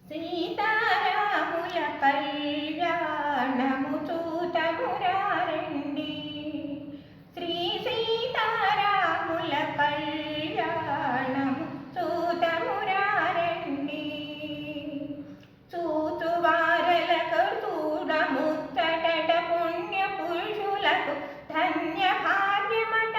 సీతారాముల కళ్యాణము చూతమురారండి. శ్రీ సీతారాముల కళ్యాణము చూతమురారండి. చూచువారలకు చూడముచ్చటట పుణ్య పురుషులకు ధన్య భాగ్యమట.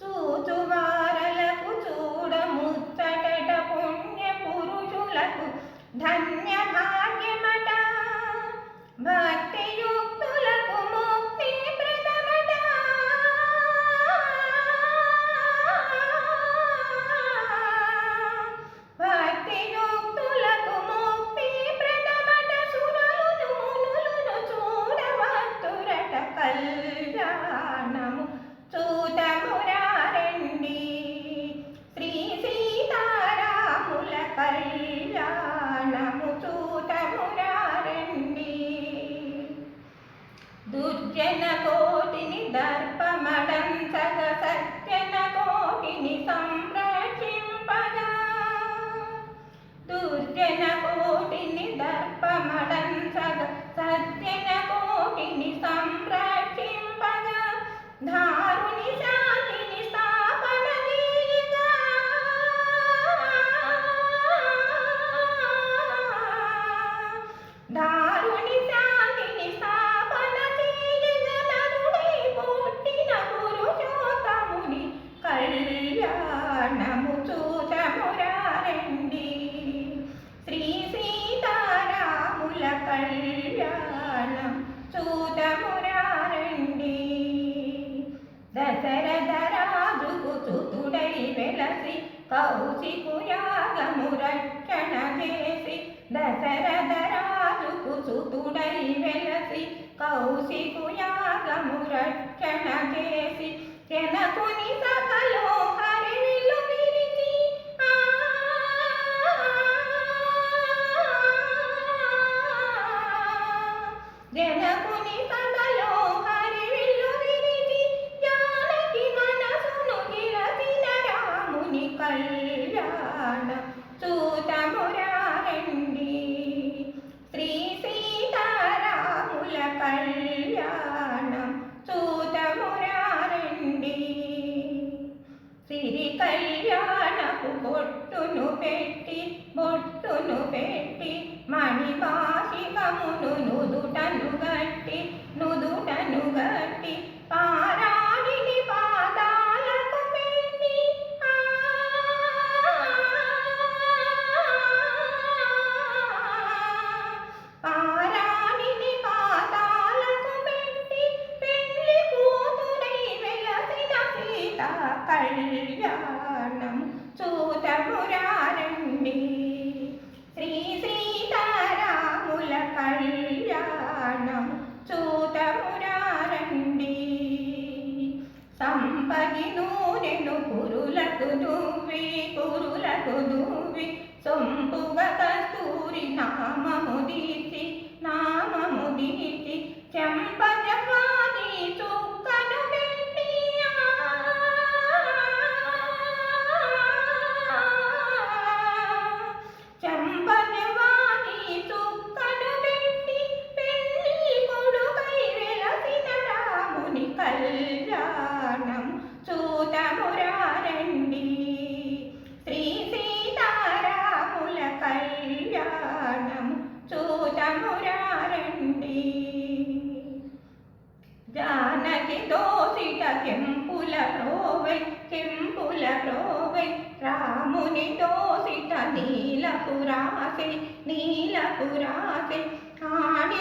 చూచువారలకు చూడముచ్చటట పుణ్య పురుషులకు ధన్య భాగ్యమట. భక్తియుక్తులకు ముక్తి ప్రదమట. భక్తియుక్తులకు ముక్తి ప్రదమట. సురలును మునులను చూడవత్తురట కళ్యాణము చూతమురారండి. శ్రీ సీతారాముల కళ్యాణము చూతమురారండి. దుర్జన కోటిని దర్పమడంచగ సజ్జన కోటిని సంరక్షింపగా. దుర్జన కోటిని దర్పమడంచగ సజ్జన కోటిని సంరక్షింపగా. దారుని శాంతిని స్థాపన చేయగా. దారుని శాంతిని స్థాపన చేయగా. నరుడై పుట్టిన పురుషోత్తముని కళ్యాణము చూతమురారండి. శ్రీ సీతారాముల కళ్యాణం చూతమురారండి. దశరథ రాజుకు సుతుడై వెలసి కౌశికు యాగము రక్షణ చేసి. దశరథ రాజుకు సుతుడై వెలసి కౌశికు యాగము రక్షణ చేసి. జనకుని సభలో హరివిల్లు విరిచి జనకుని సభలో హరివిల్లు విరిచి. జానకి మనసును గిరసిన రాముని కళ్యాణం చూతమురారండి. శ్రీ సీతారాముల కళ్యాణం చూతమురారండి. సిరి కళ్యాణపు బొట్టును పెట్టి మణివాసికమును నుదుటను గట్టి పారాణిని పాదాలకు పెట్టి. పారాణిని పాదాలకు పెట్టి పెళ్లి కూతురై వెలసిన సీతా కళ్యాణం చూతమురారండి. శ్రీ సీతారాముల కళ్యాణం చూతమురారండి. సంపగి నూనెను కురులకు దువ్వి సొంపుగా కస్తూరి నామము దీర్చి చెంపజవాది చుక్కను పెట్టి. చెంపజవాది చుక్కను పెట్టి పెళ్లి కొడుకై వెలసిన రాముని కళ్యాణం చూతమురారండి. శ్రీ సీతారాముల కళ్యాణం చూతమురారండి. జానకి దోసిట కెంపుల ప్రోవై రాముని దోసిట నీలపురాసే ఆడి